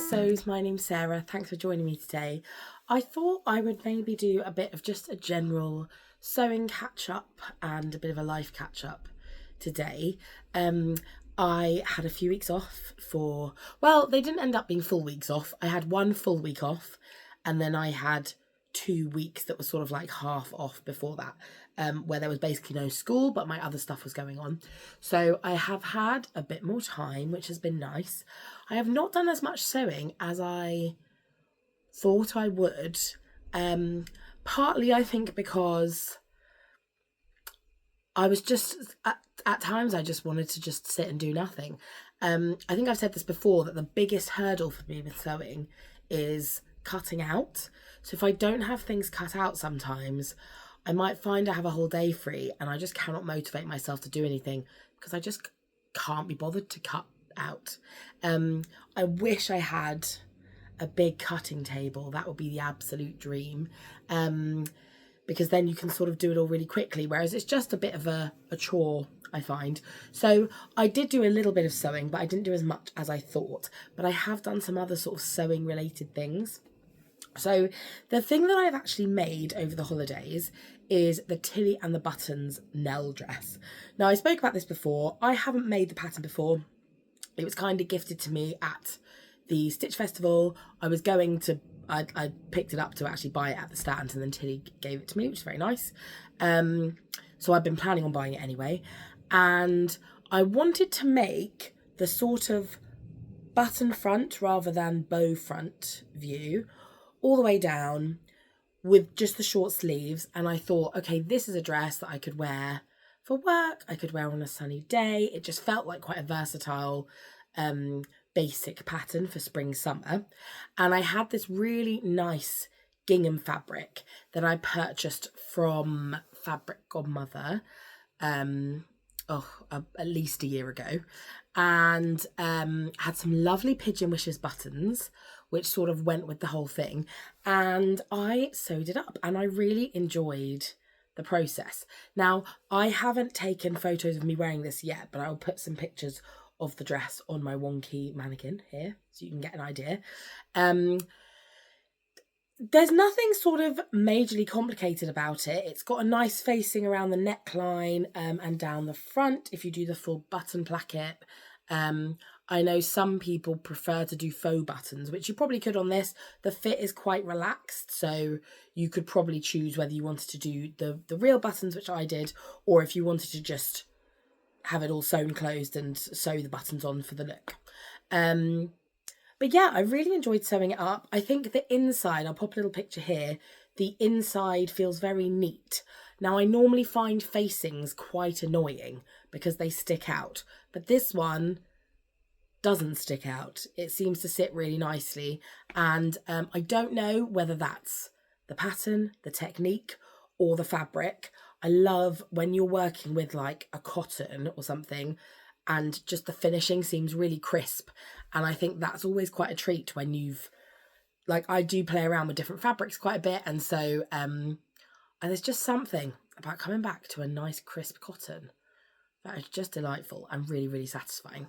Sew's. My name's Sarah. Thanks for joining me today. I thought I would maybe do a bit of just a general sewing catch up and a bit of a life catch up today. I had a few weeks off they didn't end up being full weeks off. I had one full week off and then I had 2 weeks that was sort of like half off before that, where there was basically no school, but my other stuff was going on. So I have had a bit more time, which has been nice. I have not done as much sewing as I thought I would. Partly, I think, because I was just, at times, I just wanted to just sit and do nothing. I think I've said this before, that the biggest hurdle for me with sewing is cutting out. So if I don't have things cut out sometimes, I might find I have a whole day free and I just cannot motivate myself to do anything because I just can't be bothered to cut out. I wish I had a big cutting table. That would be the absolute dream. Because then you can sort of do it all really quickly, whereas it's just a bit of a chore, I find. So I did do a little bit of sewing, but I didn't do as much as I thought. But I have done some other sort of sewing related things. So the thing that I've actually made over the holidays is the Tilly and the Buttons Nell dress. Now, I spoke about this before. I haven't made the pattern before. It was kind of gifted to me at the Stitch Festival. I picked it up to actually buy it at the stand, and then Tilly gave it to me, which is very nice. So I've been planning on buying it anyway. And I wanted to make the sort of button front rather than bow front view all the way down with just the short sleeves. And I thought, okay, this is a dress that I could wear for work. I could wear on a sunny day. It just felt like quite a versatile, basic pattern for spring summer. And I had this really nice gingham fabric that I purchased from Fabric Godmother at least a year ago, and had some lovely Pigeon Wishes buttons which sort of went with the whole thing, and I sewed it up and I really enjoyed the process. Now, I haven't taken photos of me wearing this yet, but I'll put some pictures of the dress on my wonky mannequin here so you can get an idea. There's nothing sort of majorly complicated about it. It's got a nice facing around the neckline and down the front if you do the full button placket. I know some people prefer to do faux buttons, which you probably could on this. The fit is quite relaxed, so you could probably choose whether you wanted to do the real buttons, which I did, or if you wanted to just have it all sewn closed and sew the buttons on for the look. But yeah, I really enjoyed sewing it up. I think the inside, I'll pop a little picture here, the inside feels very neat. Now, I normally find facings quite annoying because they stick out, but this one doesn't stick out. It seems to sit really nicely, and I don't know whether that's the pattern, the technique, or the fabric. I love when you're working with like a cotton or something and just the finishing seems really crisp, and I think that's always quite a treat when you've, like, I do play around with different fabrics quite a bit, and so and there's just something about coming back to a nice crisp cotton that is just delightful and really, really satisfying.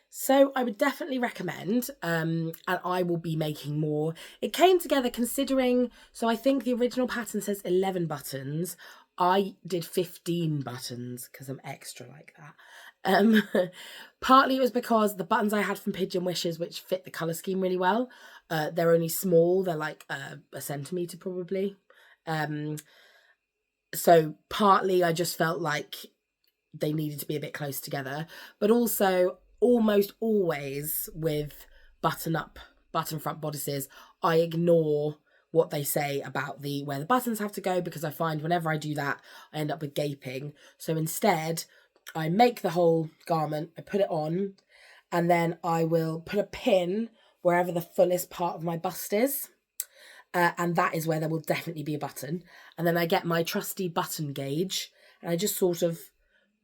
So I would definitely recommend, and I will be making more. It came together considering, so I think the original pattern says 11 buttons. I did 15 buttons because I'm extra like that. Partly it was because the buttons I had from Pigeon Wishes, which fit the colour scheme really well, they're only small. They're like a centimetre probably. So partly I just felt like they needed to be a bit close together, but also almost always with button front bodices, I ignore what they say about where the buttons have to go, because I find whenever I do that, I end up with gaping. So instead, I make the whole garment, I put it on, and then I will put a pin wherever the fullest part of my bust is. And that is where there will definitely be a button. And then I get my trusty button gauge, and I just sort of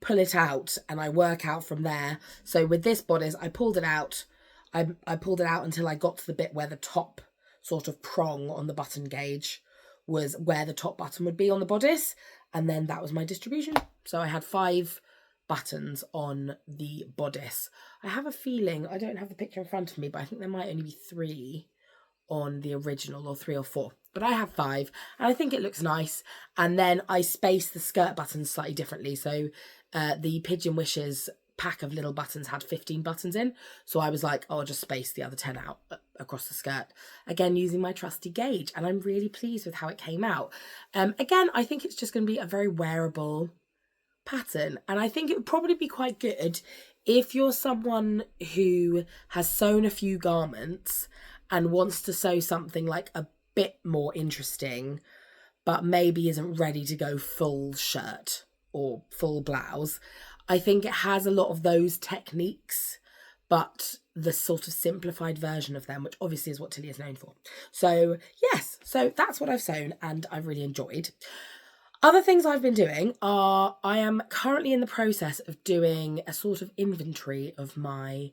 pull it out and I work out from there. So with this bodice, I pulled it out. I pulled it out until I got to the bit where the top sort of prong on the button gauge was where the top button would be on the bodice. And then that was my distribution. So I had 5 buttons on the bodice. I have a feeling, I don't have the picture in front of me, but I think there might only be 3 on the original, or 3 or 4, but I have 5, and I think it looks nice. And then I spaced the skirt buttons slightly differently. So the Pigeon Wishes pack of little buttons had 15 buttons in, so I was like, oh, I'll just space the other 10 out across the skirt, again using my trusty gauge, and I'm really pleased with how it came out. Again, I think it's just going to be a very wearable pattern, and I think it would probably be quite good if you're someone who has sewn a few garments and wants to sew something like a bit more interesting, but maybe isn't ready to go full shirt or full blouse. I think it has a lot of those techniques, but the sort of simplified version of them, which obviously is what Tilly is known for. So yes, so that's what I've sewn, and I've really enjoyed. Other things I've been doing are, I am currently in the process of doing a sort of inventory of my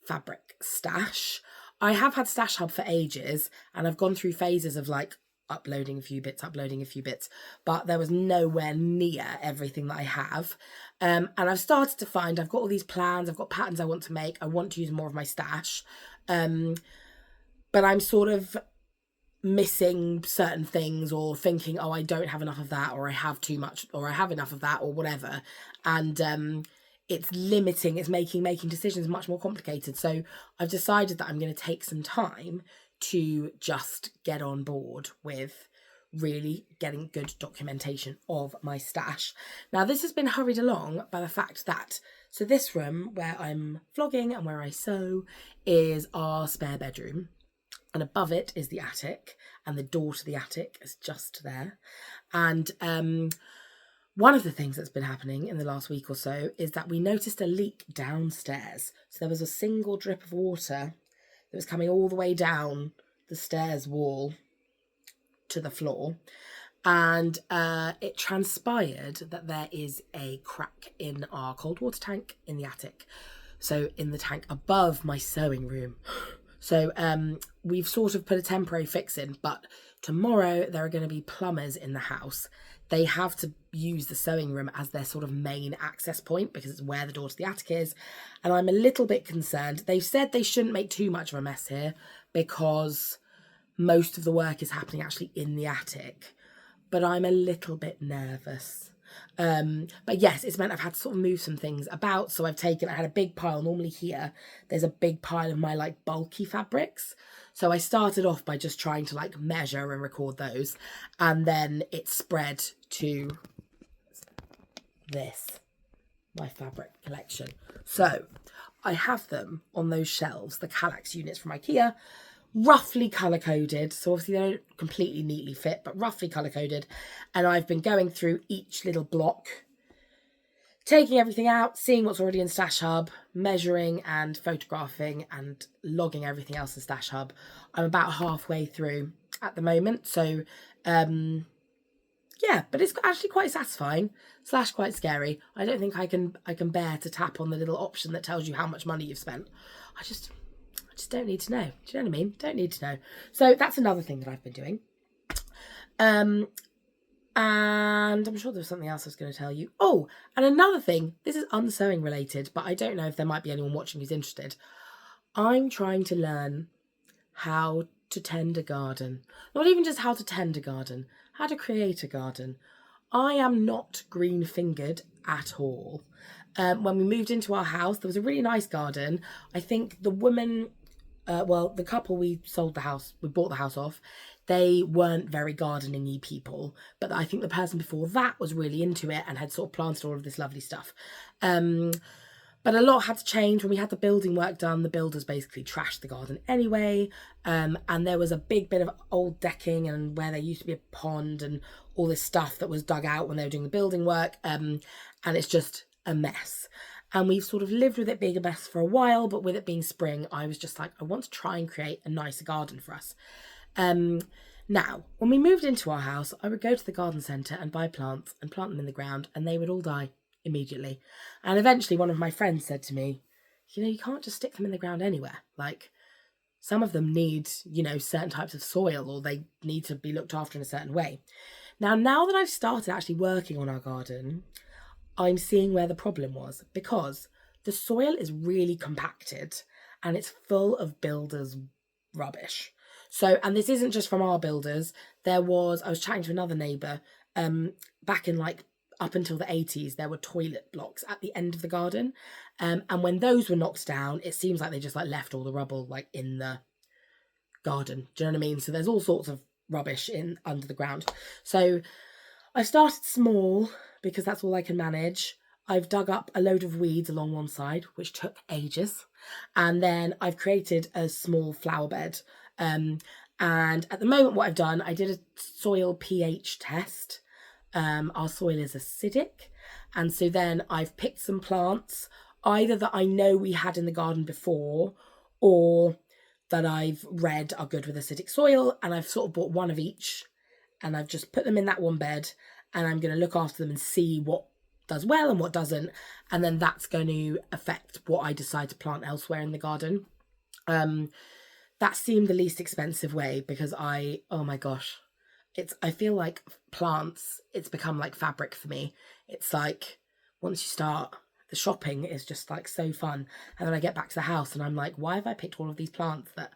fabric stash. I have had Stash Hub for ages, and I've gone through phases of like uploading a few bits, but there was nowhere near everything that I have. And I've started to find, I've got all these plans, I've got patterns I want to make, I want to use more of my stash. But I'm sort of missing certain things, or thinking, oh, I don't have enough of that, or I have too much, or I have enough of that, or whatever. And it's limiting, it's making decisions much more complicated. So I've decided that I'm going to take some time to just get on board with really getting good documentation of my stash. Now, this has been hurried along by the fact that, so this room where I'm vlogging and where I sew is our spare bedroom, and above it is the attic, and the door to the attic is just there. And one of the things that's been happening in the last week or so is that we noticed a leak downstairs. So there was a single drip of water that was coming all the way down the stairs wall to the floor. And it transpired that there is a crack in our cold water tank in the attic. So in the tank above my sewing room. So we've sort of put a temporary fix in, but tomorrow there are going to be plumbers in the house. They have to use the sewing room as their sort of main access point because it's where the door to the attic is. And I'm a little bit concerned. They've said they shouldn't make too much of a mess here because most of the work is happening actually in the attic. But I'm a little bit nervous. But yes, it's meant I've had to sort of move some things about. So I had a big pile. Normally here, there's a big pile of my like bulky fabrics. So I started off by just trying to like measure and record those. And then it spread to this, my fabric collection. So I have them on those shelves, the Kallax units from IKEA, roughly colour-coded. So obviously they don't completely neatly fit, but roughly colour-coded. And I've been going through each little block, taking everything out, seeing what's already in Stash Hub, measuring and photographing and logging everything else in Stash Hub. I'm about halfway through at the moment. So, yeah, but it's actually quite satisfying / quite scary. I don't think I can bear to tap on the little option that tells you how much money you've spent. I just don't need to know. Do you know what I mean? Don't need to know. So that's another thing that I've been doing. And I'm sure there was something else I was going to tell you. Oh, and another thing, this is unsewing related, but I don't know if there might be anyone watching who's interested. I'm trying to learn how to tend a garden. Not even just how to tend a garden, how to create a garden. I am not green-fingered at all. When we moved into our house, there was a really nice garden. I think the woman, the couple we bought the house off, they weren't very gardening-y people. But I think the person before that was really into it and had sort of planted all of this lovely stuff. But a lot had to change. When we had the building work done, the builders basically trashed the garden anyway. And there was a big bit of old decking and where there used to be a pond and all this stuff that was dug out when they were doing the building work. And it's just a mess. And we've sort of lived with it being a mess for a while, but with it being spring, I was just like, I want to try and create a nicer garden for us. Now, when we moved into our house, I would go to the garden centre and buy plants and plant them in the ground, and they would all die immediately. And eventually one of my friends said to me, you can't just stick them in the ground anywhere. Like, some of them need, certain types of soil, or they need to be looked after in a certain way. Now that I've started actually working on our garden, I'm seeing where the problem was, because the soil is really compacted and it's full of builders' rubbish. So, and this isn't just from our builders. I was chatting to another neighbour, back in like up until the 80s, there were toilet blocks at the end of the garden. And when those were knocked down, it seems like they just like left all the rubble like in the garden. Do you know what I mean? So there's all sorts of rubbish in under the ground. So I started small because that's all I can manage. I've dug up a load of weeds along one side, which took ages. And then I've created a small flower bed. And at the moment, what I've done, I did a soil pH test. Our soil is acidic. And so then I've picked some plants, either that I know we had in the garden before, or that I've read are good with acidic soil. And I've sort of bought one of each, and I've just put them in that one bed, and I'm going to look after them and see what does well and what doesn't. And then that's going to affect what I decide to plant elsewhere in the garden. That seemed the least expensive way, because oh my gosh, I feel like plants, it's become like fabric for me. It's like, once you start, the shopping is just like so fun. And then I get back to the house and I'm like, why have I picked all of these plants that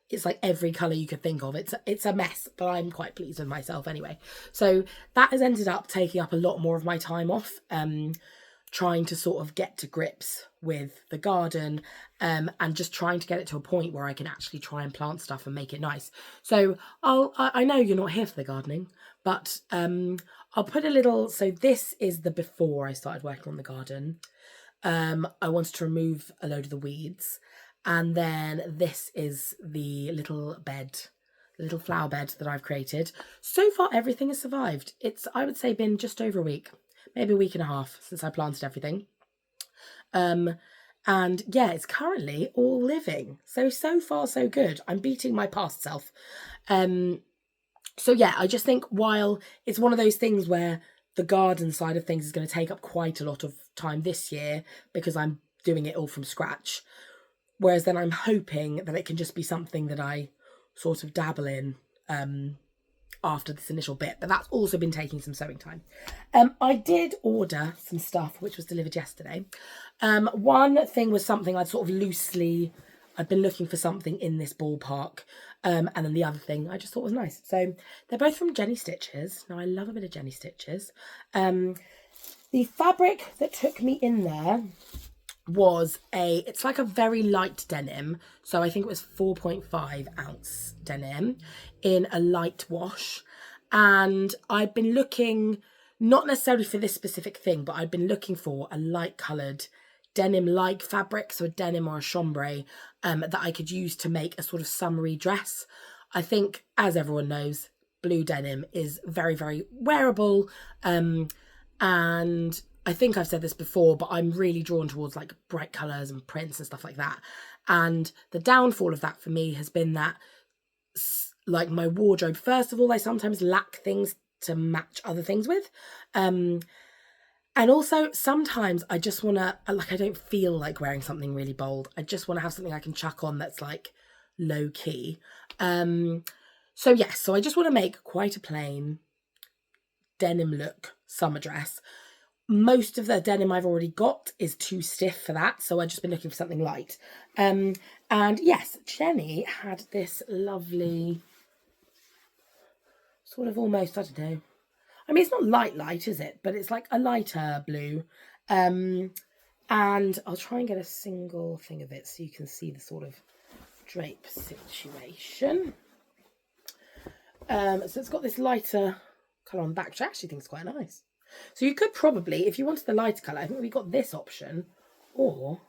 it's like every colour you could think of. It's a mess, but I'm quite pleased with myself anyway. So that has ended up taking up a lot more of my time off, trying to sort of get to grips with the garden, and just trying to get it to a point where I can actually try and plant stuff and make it nice. So I know you're not here for the gardening, but I'll put a little, so this is the before I started working on the garden. I wanted to remove a load of the weeds. And then this is the little flower bed that I've created. So far, everything has survived. It's, I would say, been just over a week, maybe a week and a half since I planted everything. And yeah, it's currently all living. So far, so good. I'm beating my past self. So yeah, I just think while it's one of those things where the garden side of things is going to take up quite a lot of time this year because I'm doing it all from scratch. Whereas then I'm hoping that it can just be something that I sort of dabble in after this initial bit. But that's also been taking some sewing time. I did order some stuff, which was delivered yesterday. One thing was something I'd been looking for something in this ballpark. And then the other thing I just thought was nice. So they're both from Jenny Stitches. Now, I love a bit of Jenny Stitches. The fabric that took me in there was it's like a very light denim. So I think it was 4.5 ounce denim in a light wash. And I'd been looking, not necessarily for this specific thing, but I'd been looking for a light coloured denim-like fabric, so a denim or a chambray, that I could use to make a sort of summery dress. I think, as everyone knows, blue denim is very, very wearable. And I think I've said this before, but I'm really drawn towards like bright colours and prints and stuff like that. And the downfall of that for me has been that, like, my wardrobe, first of all, I sometimes lack things to match other things with. And also sometimes I just want to, like, I don't feel like wearing something really bold. I just want to have something I can chuck on that's like low key. So yes, so I just want to make quite a plain denim look summer dress. Most of the denim I've already got is too stiff for that, so I've just been looking for something light. And yes, Jenny had this lovely sort of almost, I don't know. I mean, it's not light, is it? But it's like a lighter blue. And I'll try and get a single thing of it so you can see the sort of drape situation. So it's got this lighter colour on the back, which I actually think is quite nice. So you could probably, if you wanted the lighter colour, I think we've got this option, or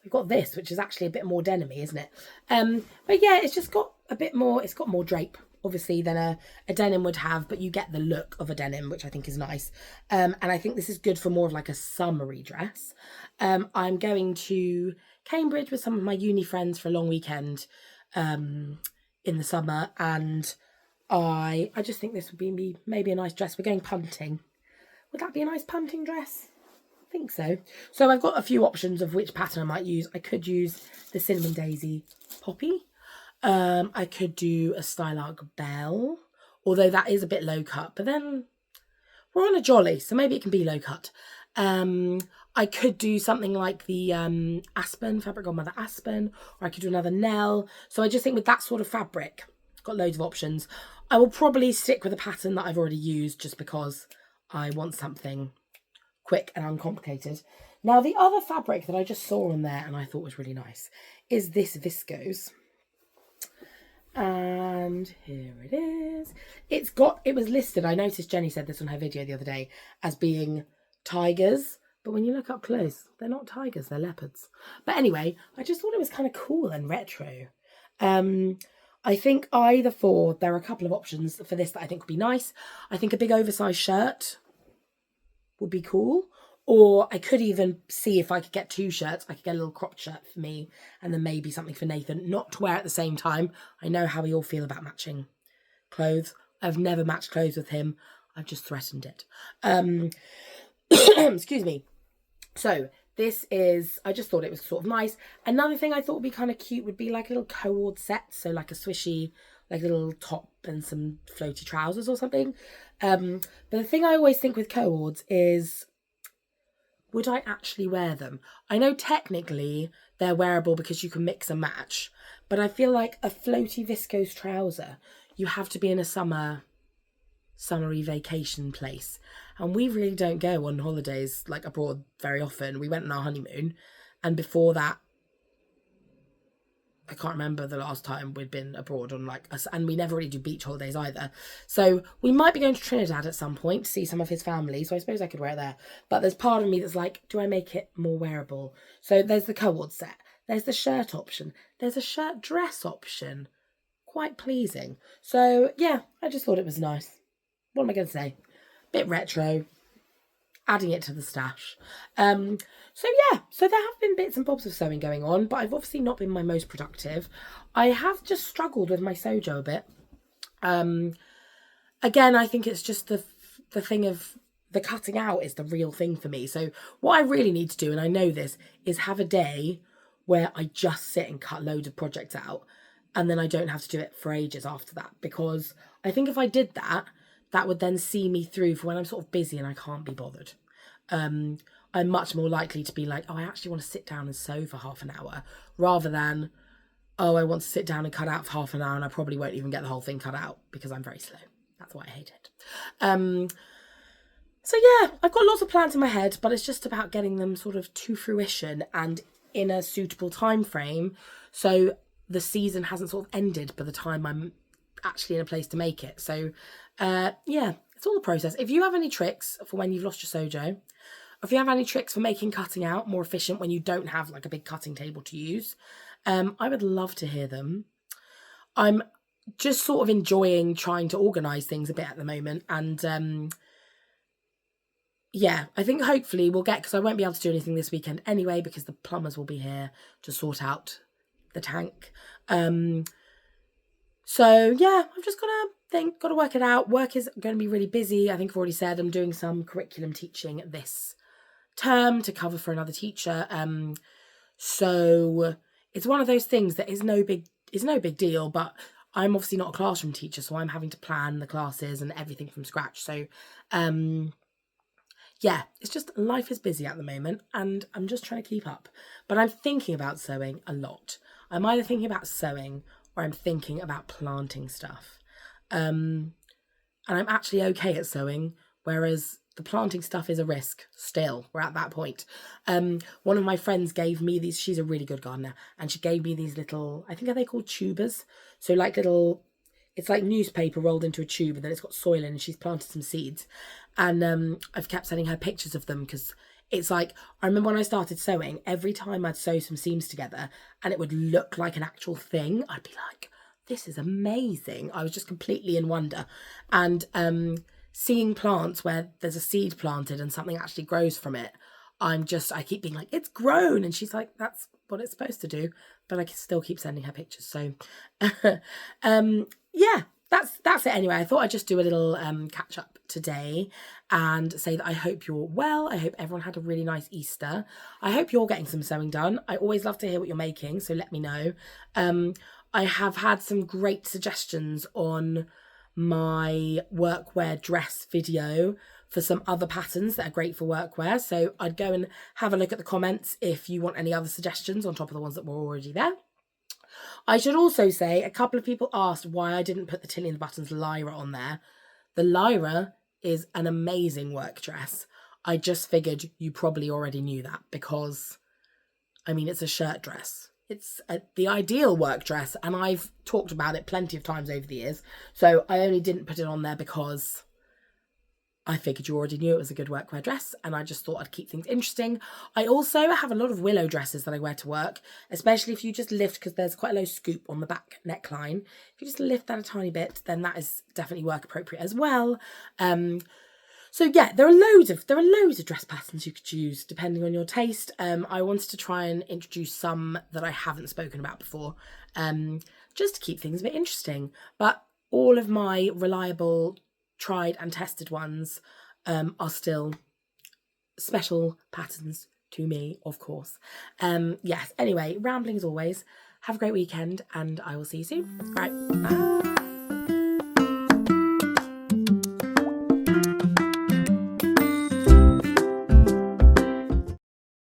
we've got this, which is actually a bit more denim-y, isn't it? But yeah, it's just got a bit more, it's got more drape, obviously, than a denim would have, but you get the look of a denim, which I think is nice. And I think this is good for more of like a summery dress. I'm going to Cambridge with some of my uni friends for a long weekend in the summer, and I just think this would be maybe a nice dress. We're going punting. Would that be a nice punting dress? I think so. So I've got a few options of which pattern I might use. I could use the Cinnamon Daisy Poppy. I could do a Stylark Belle, although that is a bit low cut. But then, we're on a jolly, so maybe it can be low cut. I could do something like the Aspen, Fabric Godmother Aspen, or I could do another Nell. So I just think with that sort of fabric, got loads of options. I will probably stick with a pattern that I've already used just because I want something quick and uncomplicated. Now, the other fabric that I just saw on there and I thought was really nice is this viscose. And here it is. It was listed, I noticed Jenny said this on her video the other day, as being tigers. But when you look up close, they're not tigers, they're leopards. But anyway, I just thought it was kind of cool and retro. I think there are a couple of options for this that I think would be nice. I think a big oversized shirt would be cool. Or I could even see if I could get 2 shirts. I could get a little cropped shirt for me and then maybe something for Nathan, not to wear at the same time. I know how we all feel about matching clothes. I've never matched clothes with him. I've just threatened it. Excuse me. So I just thought it was sort of nice. Another thing I thought would be kind of cute would be like a little cord set. So like a swishy, like a little top and some floaty trousers or something. But the thing I always think with cords is, would I actually wear them? I know technically they're wearable because you can mix and match, but I feel like a floaty viscose trouser, you have to be in a summery vacation place. And we really don't go on holidays like abroad very often. We went on our honeymoon, and before that, I can't remember the last time we'd been abroad on and we never really do beach holidays either. So we might be going to Trinidad at some point to see some of his family. So I suppose I could wear it there. But there's part of me that's like, do I make it more wearable? So there's the cord set. There's the shirt option. There's a shirt dress option. Quite pleasing. So yeah, I just thought it was nice. What am I going to say? Bit retro. Adding it to the stash. So there have been bits and bobs of sewing going on, but I've obviously not been my most productive. I have just struggled with my sojo a bit. Again, I think it's just the thing of the cutting out is the real thing for me. So what I really need to do, and I know this, is have a day where I just sit and cut loads of projects out, and then I don't have to do it for ages after that, because I think if I did that, that would then see me through for when I'm sort of busy and I can't be bothered. I'm much more likely to be like, oh, I actually want to sit down and sew for half an hour, rather than, oh, I want to sit down and cut out for half an hour and I probably won't even get the whole thing cut out because I'm very slow. That's why I hate it. So yeah, I've got lots of plans in my head, but it's just about getting them sort of to fruition and in a suitable time frame, so the season hasn't sort of ended by the time I'm actually in a place to make it. So yeah, it's all the process. If you have any tricks for when you've lost your sojo, or if you have any tricks for making cutting out more efficient when you don't have like a big cutting table to use, I would love to hear them. I'm just sort of enjoying trying to organise things a bit at the moment, and yeah, I think hopefully we'll because I won't be able to do anything this weekend anyway because the plumbers will be here to sort out the tank. So yeah, I've just got to work it out. Work is going to be really busy. I think I've already said I'm doing some curriculum teaching this term to cover for another teacher. So it's one of those things that is no big deal, but I'm obviously not a classroom teacher, so I'm having to plan the classes and everything from scratch. So yeah, it's just life is busy at the moment and I'm just trying to keep up. But I'm thinking about sewing a lot. I'm either thinking about sewing or I'm thinking about planting stuff. And I'm actually okay at sewing, whereas the planting stuff is a risk still. We're at that point. One of my friends gave me these, she's a really good gardener, and she gave me these little, I think are they called tubers? So like little, it's like newspaper rolled into a tube and then it's got soil in, and she's planted some seeds. And I've kept sending her pictures of them because it's like, I remember when I started sewing, every time I'd sew some seams together and it would look like an actual thing, I'd be like, this is amazing. I was just completely in wonder. And seeing plants where there's a seed planted and something actually grows from it, I keep being like, it's grown. And she's like, that's what it's supposed to do. But I still keep sending her pictures. So yeah, that's it anyway. I thought I'd just do a little catch up today and say that I hope you're well. I hope everyone had a really nice Easter. I hope you're getting some sewing done. I always love to hear what you're making, so let me know. I have had some great suggestions on my workwear dress video for some other patterns that are great for workwear. So I'd go and have a look at the comments if you want any other suggestions on top of the ones that were already there. I should also say, a couple of people asked why I didn't put the Tilly and the Buttons Lyra on there. The Lyra is an amazing work dress. I just figured you probably already knew that because, I mean, it's a shirt dress. It's the ideal work dress, and I've talked about it plenty of times over the years. So I only didn't put it on there because I figured you already knew it was a good workwear dress, and I just thought I'd keep things interesting. I also have a lot of willow dresses that I wear to work, especially if you just lift, because there's quite a low scoop on the back neckline. If you just lift that a tiny bit, then that is definitely work appropriate as well. So yeah, there are loads of dress patterns you could choose depending on your taste. I wanted to try and introduce some that I haven't spoken about before, just to keep things a bit interesting. But all of my reliable, tried and tested ones are still special patterns to me, of course. Yes, anyway, rambling as always. Have a great weekend, and I will see you soon. Right, bye.